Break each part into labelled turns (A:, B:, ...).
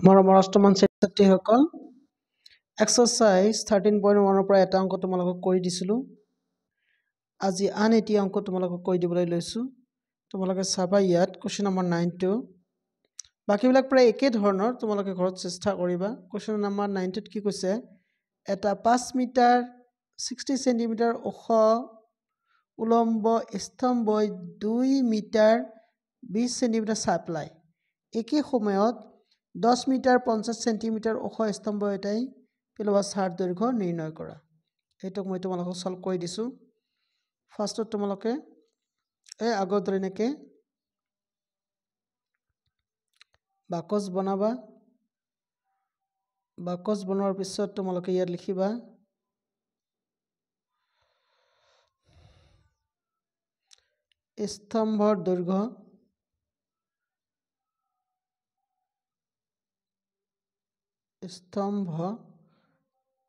A: মৰমৰ অষ্টমমান ছাত্ৰীসকল এক্সাৰসাইজ 13.1 পৰা এটা অংক তোমালোকক কৰি দিছিলোঁ। আজি আন এটি অংক তোমালোকক কৰি দিবলৈ লৈছোঁ। তোমালোকে চাবা ইয়াত কোৱেশ্চন নম্বৰ 9টো বাকিবিলাক প্ৰায় একে ধৰণৰ, তোমালোকে ঘৰত চেষ্টা কৰিবা। কোৱেশ্চন নম্বৰ 9টোত কি কৈছে, এটা 5 মিটাৰ 60 সেন্টিমিটাৰ ওখ উলম্ব স্তম্ভই 2 মিটাৰ 20 সেন্টিমিটাৰ চাপ্লাই একে সময়ত 10 মিটাৰ 50 সেন্টিমিটাৰ ওখ স্তম্ভ এটাই পেলোৱা ছাৰ দৈৰ্ঘ্য নিৰ্ণয় কৰা। এইটোক মই তোমালোকক সলভ কৰি দিছোঁ। ফাৰ্ষ্টত তোমালোকে এই আগৰ দৰে এনেকৈ বাকচ বনাবা। বাকচ বনোৱাৰ পিছত তোমালোকে ইয়াত লিখিবা স্তম্ভৰ দৈৰ্ঘ্য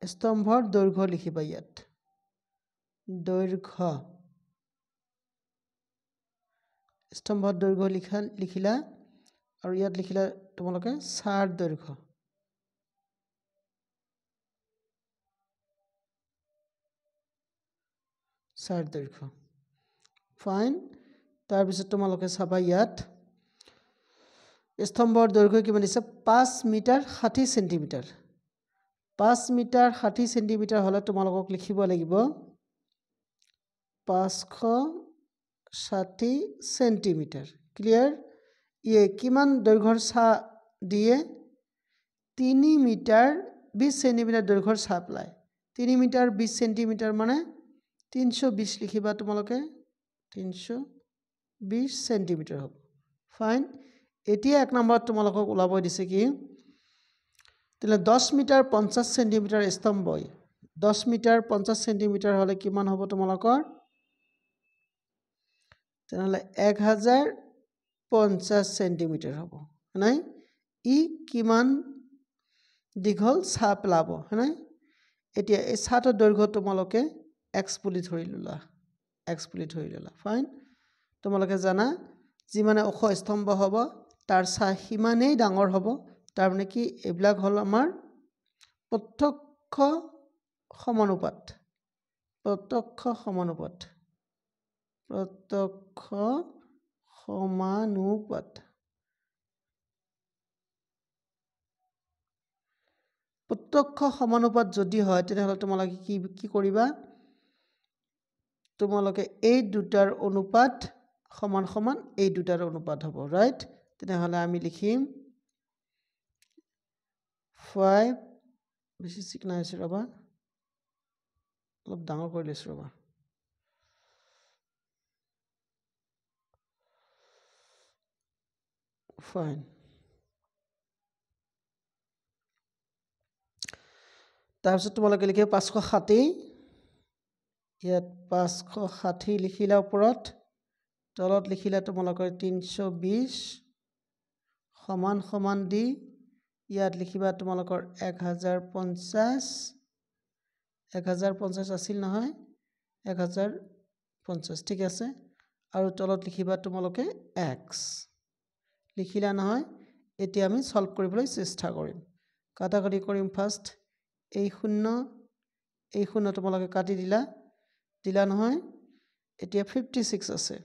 A: স্তম্ভৰ দৈৰ্ঘ্য লিখিবা। ইয়াত দৈৰ্ঘ্য স্তম্ভৰ দৈৰ্ঘ্য লিখিলা আৰু ইয়াত লিখিলা তোমালোকে ছাৰ দৈৰ্ঘ্য। ছাৰ দৈৰ্ঘ্য ফাইন। তাৰপিছত তোমালোকে চাবা ইয়াত স্তম্ভৰ দৈৰ্ঘ্য কিমান দিছে, 5 মিটাৰ 60 সেন্টিমিটাৰ। 5 মিটাৰ 60 সেন্টিমিটাৰ হ'লে তোমালোকক লিখিব লাগিব 560 সেন্টিমিটাৰ। ক্লিয়াৰ? ইয়ে কিমান দৈৰ্ঘ্যৰ ছা দিয়ে, 3 মিটাৰ 20 সেন্টিমিটাৰ দৈৰ্ঘ্যৰ চাপ্লাই। 3 মিটাৰ 20 সেন্টিমিটাৰ মানে 320 লিখিবা তোমালোকে, 320 সেন্টিমিটাৰ হ'ব। ফাইন। এতিয়া 1 নম্বৰত তোমালোকক ওলাব দিছে কি, তেনে 10 মিটাৰ 50 সেন্টিমিটাৰ স্তম্ভই 10 মিটাৰ 50 সেন্টিমিটাৰ হ'লে কিমান হ'ব তোমালোকৰ, তেনেহ'লে 1050 সেন্টিমিটাৰ হ'ব। নাই ই কিমান দীঘল ছা পেলাব, হয়নে? এতিয়া এই ছাটোৰ দৈৰ্ঘ্য তোমালোকে x বুলি ধৰি ল'লা। ফাইন। তোমালোকে জানা যিমানে ওখ স্তম্ভ হ'ব তাৰ ছা সিমানেই ডাঙৰ হ'ব। তাৰমানে কি, এইবিলাক হ'ল আমাৰ প্ৰত্যক্ষ সমানুপাত। প্ৰত্যক্ষ সমানুপাত যদি হয় তেনেহ'লে তোমালোকে কি কৰিবা, তোমালোকে এই দুটাৰ অনুপাত সমান সমান এই দুটাৰ অনুপাত হ'ব। ৰাইট? তেনেহ'লে আমি লিখিম 5 বেছি চিকনা হৈছে ৰ'বা, অলপ ডাঙৰ কৰি লৈছোঁ ৰ'বা। ফাইন। তাৰপিছত তোমালোকে লিখিবা 560। ইয়াত 560 লিখিলা ওপৰত, তলত লিখিলা তোমালোকৰ 320 সমান সমান দি ইয়াত লিখিবা তোমালোকৰ 1050 আছিল নহয়, 1050 ঠিক আছে। আৰু তলত লিখিবা তোমালোকে x লিখিলা নহয়। এতিয়া আমি সলভ কৰিবলৈ চেষ্টা কৰিম। কাটাকাটি কৰিম। ফাৰ্ষ্ট এই শূন্য তোমালোকে কাটি দিলা নহয়। এতিয়া 56 আছে,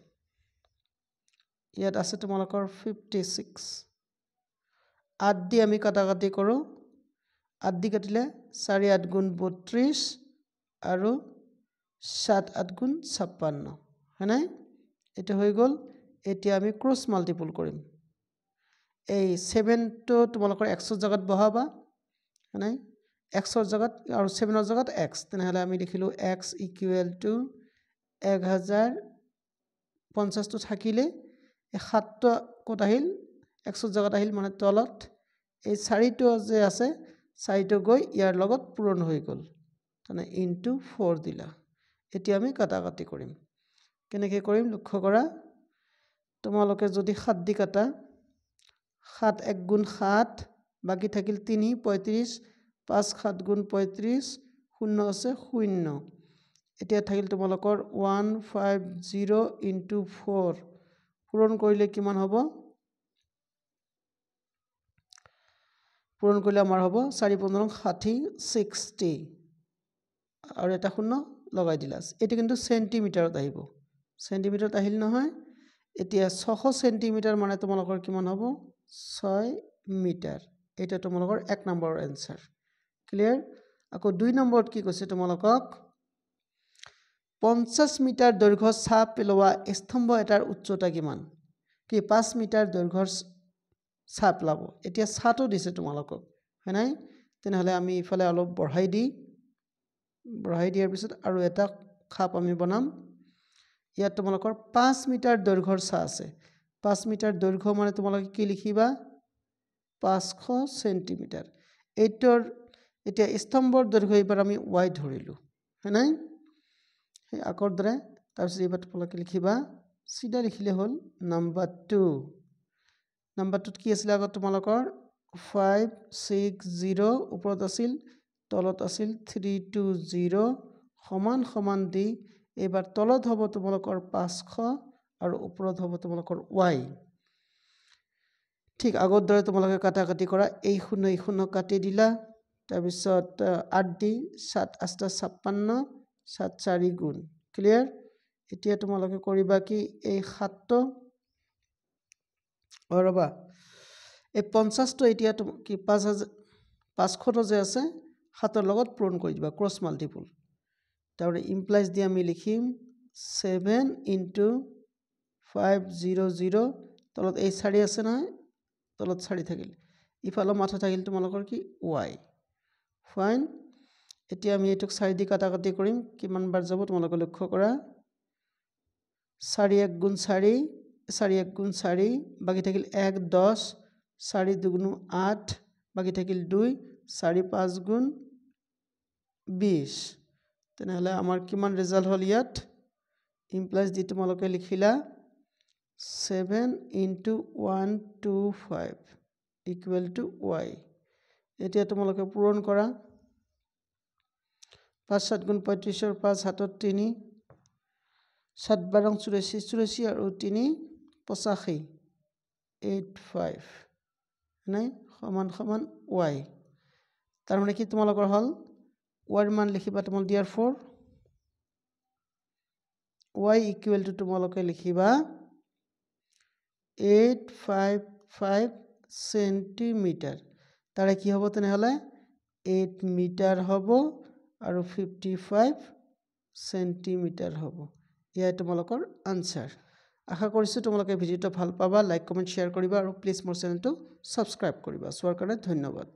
A: ইয়াত আছে তোমালোকৰ 56। 8 দি আমি কাটাকাটি কৰোঁ। 8 দি কাটিলে 4 8 গুণ 32 আৰু 7 8 গুণ 56, হয়নে? এইটো হৈ গ'ল। এতিয়া আমি ক্ৰছ মাল্টিপুল কৰিম। এই 7টো তোমালোকৰ xৰ জেগাত বহাবা, হয়নে? xৰ জেগাত আৰু 7ৰ জেগাত x। তেনেহ'লে আমি লিখিলোঁ x ইকুৱেল টু 1050টো থাকিলে এই 7টো ক'ত আহিল, xৰ জেগাত আহিল, মানে তলত। এই 4টো যে আছে 4টো গৈ ইয়াৰ লগত পূৰণ হৈ গ'ল, তেনে ইনটু 4 দিলা। এতিয়া আমি কাটাকাটি কৰিম। কেনেকৈ কৰিম লক্ষ্য কৰা। তোমালোকে যদি 7 দি কাটা, 7 1 গুণ 7, বাকী থাকিল 3 35, 5 7 গুণ 35, 0 আছে 0। এতিয়া থাকিল তোমালোকৰ 150 ইনটু 4, পূৰণ কৰিলে কিমান হ'ব, পূৰণ কৰিলে আমাৰ হ'ব 4×15 = 60 আৰু এটা শূন্য লগাই দিলা এইটো কিন্তু সেন্টিমিটাৰত আহিব সেন্টিমিটাৰত আহিল নহয় এতিয়া 600 সেন্টিমিটাৰ মানে তোমালোকৰ কিমান হ'ব 6 মিটাৰ এটা তোমালোকৰ 1 নম্বৰৰ এনসাৰ ক্লিয়াৰ আকৌ 2 নম্বৰত কি কৈছে তোমালোকক 50 মিটাৰ দৈৰ্ঘ্যৰ ছাঁ পেলোৱা স্তম্ভ এটাৰ উচ্চতা কিমান কি 5 মিটাৰ দৈৰ্ঘ্যৰ ছাঁ পেলাব এতিয়া ছাঁটো দিছে তোমালোকক হয় নাই তেনেহলে আমি ইফালে অলপ বঢ়াই দিয়াৰ পিছত আৰু এটা খাপ আমি বনাম ইয়াত তোমালোকৰ 5 মিটাৰ দৈৰ্ঘ্যৰ ছাঁ আছে 5 মিটাৰ দৈৰ্ঘ্য মানে তোমালোকে কি লিখিবা 500 সেন্টিমিটাৰ এইটোৰ এতিয়া স্তম্ভৰ দৈৰ্ঘ্য এবাৰ আমি y ধৰিলো হয় নাই এই আকৰ দৰে তাৰপিছত এবাৰ তোমালোকে লিখিবা সিধা লিখিলে হ'ল নাম্বাৰ 2 নাম্বাৰ 2 কি আছিল আগত তোমালোকৰ 560 ওপৰত আছিল তলত আছিল 320 সমান সমান দি এবাৰ তলত হ'ব তোমালোকৰ 500 আৰু ওপৰত হ'ব তোমালোকৰ y ঠিক আগৰ দৰে তোমালোকে কাটাকাটি কৰা এই শূন্য কাটি দিলা তাৰ পিছত 8 দি 7 8 56 7 4 গুণ ক্লিয়াৰ এতিয়া তোমালোকে কৰিবা কি এই 7 ৰবা এই 50 টো এতিয়া কি 500 যে আছে 7 ৰ লগত পূৰণ কৰি দিবা ক্ৰছ মাল্টিপল তাহলে ইমপ্লাইজ দি আমি লিখিম 7 * 500 তলত এই 4 আছে না তলত 4 থাকিল ইফালে মাথা থাকিল তোমালোকৰ কি y ফাইন এতিয়া আমি এটুক 4 দি কাটাকাটি কৰিম কিমান বাৰ যাব তোমালোকে লক্ষ্য কৰা 4 1 গুণ 4 4 1 গুণ 4 বাকি থাকিল 1 10 4 2 8 বাকি থাকিল 2 4 5 গুণ 20 তেনেহলে আমাৰ কিমান ৰিজাল্ট হল ইয়াত ইমপ্লাইজ দি তোমালোকে লিখিলা 7 * 125 = y এতিয়া তোমালোকে পূৰণ কৰা 5 7 গুণ 35 ৰ 5 হাতত 3 7 12 84 84 আৰু 3 85 85 নাই সমান সমান y তাৰ মানে কি তোমালোকৰ হল y ৰ মান লিখিবা তোমাল দিয়াৰ ফৰ y = তোমালোকে লিখিবা 855 সেন্টিমিটাৰ তাৰে কি হ'ব তেনেহলে 8 মিটাৰ হ'ব আৰু 55 সেন্টিমিটাৰ হ'ব ইয়া তোমালোকৰ আনসাৰ আশা কৰিছো তোমালোকে ভিডিওটো ভাল পাবা লাইক কমেন্ট শেয়াৰ কৰিবা আৰু প্লিজ মোৰ চেনেলটো সাবস্ক্ৰাইব কৰিবা চোৱাৰ কাৰণে ধন্যবাদ